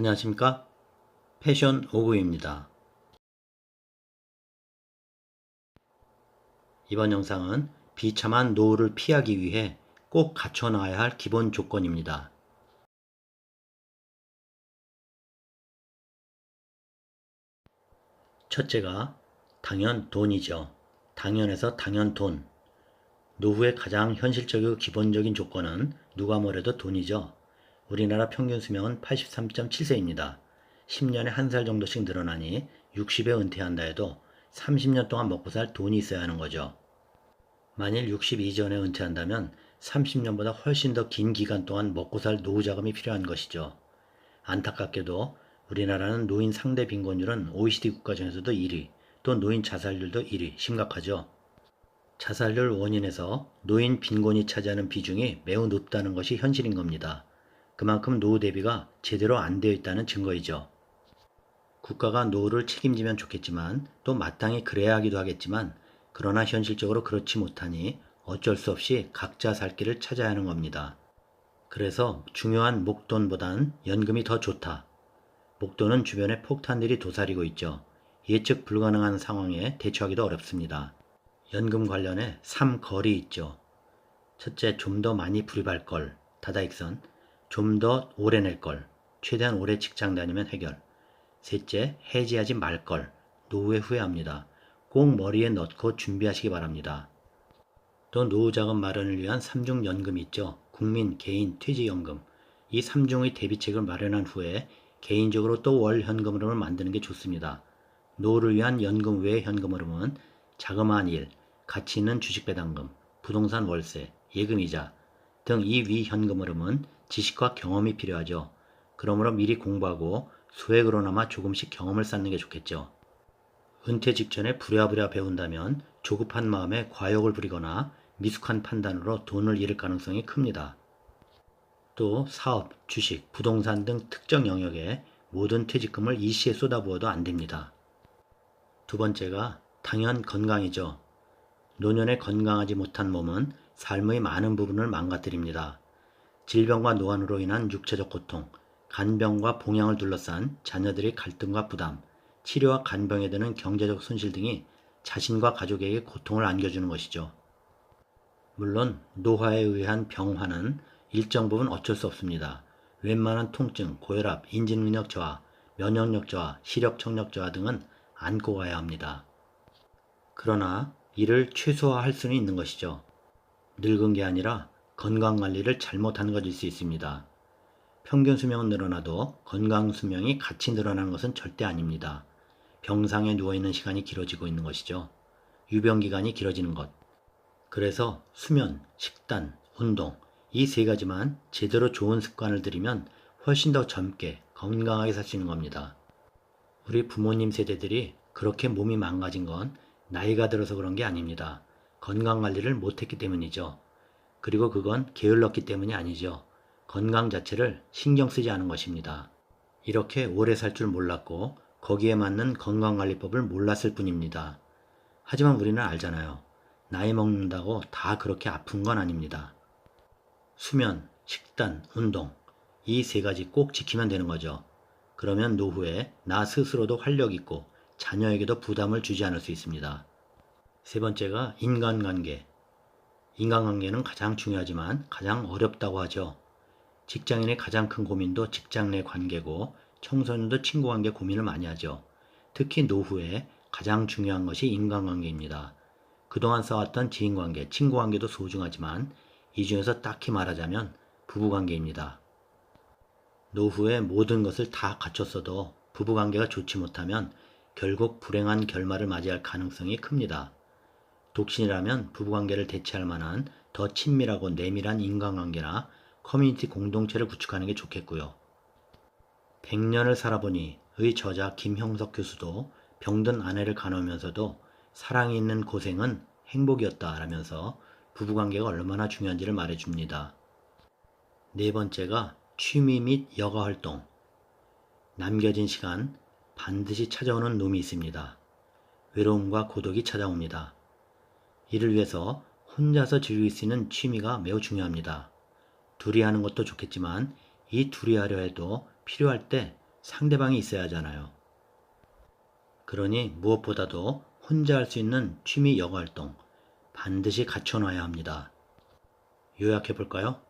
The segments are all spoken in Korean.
안녕하십니까? 패션 오구입니다. 이번 영상은 비참한 노후를 피하기 위해 꼭 갖춰놔야 할 기본 조건입니다. 첫째가 당연 돈이죠. 당연에서 당연 돈. 노후의 가장 현실적이고 기본적인 조건은 누가 뭐래도 돈이죠. 우리나라 평균 수명은 83.7세입니다. 10년에 한 살 정도씩 늘어나니 60에 은퇴한다 해도 30년 동안 먹고 살 돈이 있어야 하는 거죠. 만일 60 이전에 은퇴한다면 30년보다 훨씬 더 긴 기간 동안 먹고 살 노후 자금이 필요한 것이죠. 안타깝게도 우리나라는 노인 상대 빈곤율은 OECD 국가 중에서도 1위, 또 노인 자살률도 1위, 심각하죠. 자살률 원인에서 노인 빈곤이 차지하는 비중이 매우 높다는 것이 현실인 겁니다. 그만큼 노후 대비가 제대로 안 되어 있다는 증거이죠. 국가가 노후를 책임지면 좋겠지만 또 마땅히 그래야 하기도 하겠지만 그러나 현실적으로 그렇지 못하니 어쩔 수 없이 각자 살 길을 찾아야 하는 겁니다. 그래서 중요한 목돈보단 연금이 더 좋다. 목돈은 주변에 폭탄들이 도사리고 있죠. 예측 불가능한 상황에 대처하기도 어렵습니다. 연금 관련해 3걸이 있죠. 첫째, 좀 더 많이 불입할 걸, 다다익선. 좀 더 오래 낼 걸, 최대한 오래 직장 다니면 해결. 셋째, 해지하지 말 걸, 노후에 후회합니다. 꼭 머리에 넣고 준비하시기 바랍니다. 또 노후자금 마련을 위한 3중 연금이 있죠. 국민, 개인, 퇴직연금. 이 3중의 대비책을 마련한 후에 개인적으로 또 월 현금 흐름을 만드는 게 좋습니다. 노후를 위한 연금 외 현금 흐름은 자그마한 일, 가치 있는 주식 배당금, 부동산 월세, 예금이자 등 이 위 현금 흐름은 지식과 경험이 필요하죠. 그러므로 미리 공부하고 수액으로나마 조금씩 경험을 쌓는 게 좋겠죠. 은퇴 직전에 부랴부랴 배운다면 조급한 마음에 과욕을 부리거나 미숙한 판단으로 돈을 잃을 가능성이 큽니다. 또 사업, 주식, 부동산 등 특정 영역에 모든 퇴직금을 일시에 쏟아부어도 안 됩니다. 두 번째가 당연 건강이죠. 노년에 건강하지 못한 몸은 삶의 많은 부분을 망가뜨립니다. 질병과 노안으로 인한 육체적 고통, 간병과 봉양을 둘러싼 자녀들의 갈등과 부담, 치료와 간병에 드는 경제적 손실 등이 자신과 가족에게 고통을 안겨주는 것이죠. 물론 노화에 의한 병화는 일정 부분 어쩔 수 없습니다. 웬만한 통증, 고혈압, 인지능력 저하, 면역력 저하, 시력 청력 저하 등은 안고 가야 합니다. 그러나 이를 최소화할 수는 있는 것이죠. 늙은 게 아니라 건강관리를 잘못하는 것일 수 있습니다. 평균 수명은 늘어나도 건강 수명이 같이 늘어나는 것은 절대 아닙니다. 병상에 누워있는 시간이 길어지고 있는 것이죠. 유병기간이 길어지는 것. 그래서 수면, 식단, 운동 이 세 가지만 제대로 좋은 습관을 들이면 훨씬 더 젊게 건강하게 살 수 있는 겁니다. 우리 부모님 세대들이 그렇게 몸이 망가진 건 나이가 들어서 그런 게 아닙니다. 건강관리를 못했기 때문이죠. 그리고 그건 게을렀기 때문이 아니죠. 건강 자체를 신경 쓰지 않은 것입니다. 이렇게 오래 살 줄 몰랐고 거기에 맞는 건강관리법을 몰랐을 뿐입니다. 하지만 우리는 알잖아요. 나이 먹는다고 다 그렇게 아픈 건 아닙니다. 수면, 식단, 운동 이 세 가지 꼭 지키면 되는 거죠. 그러면 노후에 나 스스로도 활력 있고 자녀에게도 부담을 주지 않을 수 있습니다. 세 번째가 인간관계. 인간관계는 가장 중요하지만 가장 어렵다고 하죠. 직장인의 가장 큰 고민도 직장 내 관계고 청소년도 친구 관계 고민을 많이 하죠. 특히 노후에 가장 중요한 것이 인간관계입니다. 그동안 쌓았던 지인관계, 친구관계도 소중하지만 이 중에서 딱히 말하자면 부부관계입니다. 노후에 모든 것을 다 갖췄어도 부부관계가 좋지 못하면 결국 불행한 결말을 맞이할 가능성이 큽니다. 독신이라면 부부관계를 대체할 만한 더 친밀하고 내밀한 인간관계나 커뮤니티 공동체를 구축하는 게 좋겠고요. 100년을 살아보니의 저자 김형석 교수도 병든 아내를 가누면서도 사랑이 있는 고생은 행복이었다 라면서 부부관계가 얼마나 중요한지를 말해줍니다. 네 번째가 취미 및 여가활동. 남겨진 시간 반드시 찾아오는 놈이 있습니다. 외로움과 고독이 찾아옵니다. 이를 위해서 혼자서 즐길 수 있는 취미가 매우 중요합니다. 둘이 하는 것도 좋겠지만 이 둘이 하려 해도 필요할 때 상대방이 있어야 하잖아요. 그러니 무엇보다도 혼자 할 수 있는 취미 여가활동 반드시 갖춰놔야 합니다. 요약해볼까요?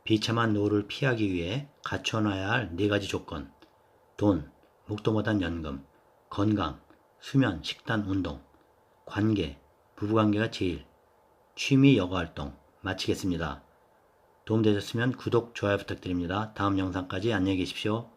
비참한 노후를 피하기 위해 갖춰놔야 할 4가지 조건: 돈, 목도 못한 연금, 건강, 수면, 식단, 운동, 관계, 부부관계가 제일, 취미 여가활동 마치겠습니다. 도움되셨으면 구독, 좋아요 부탁드립니다. 다음 영상까지 안녕히 계십시오.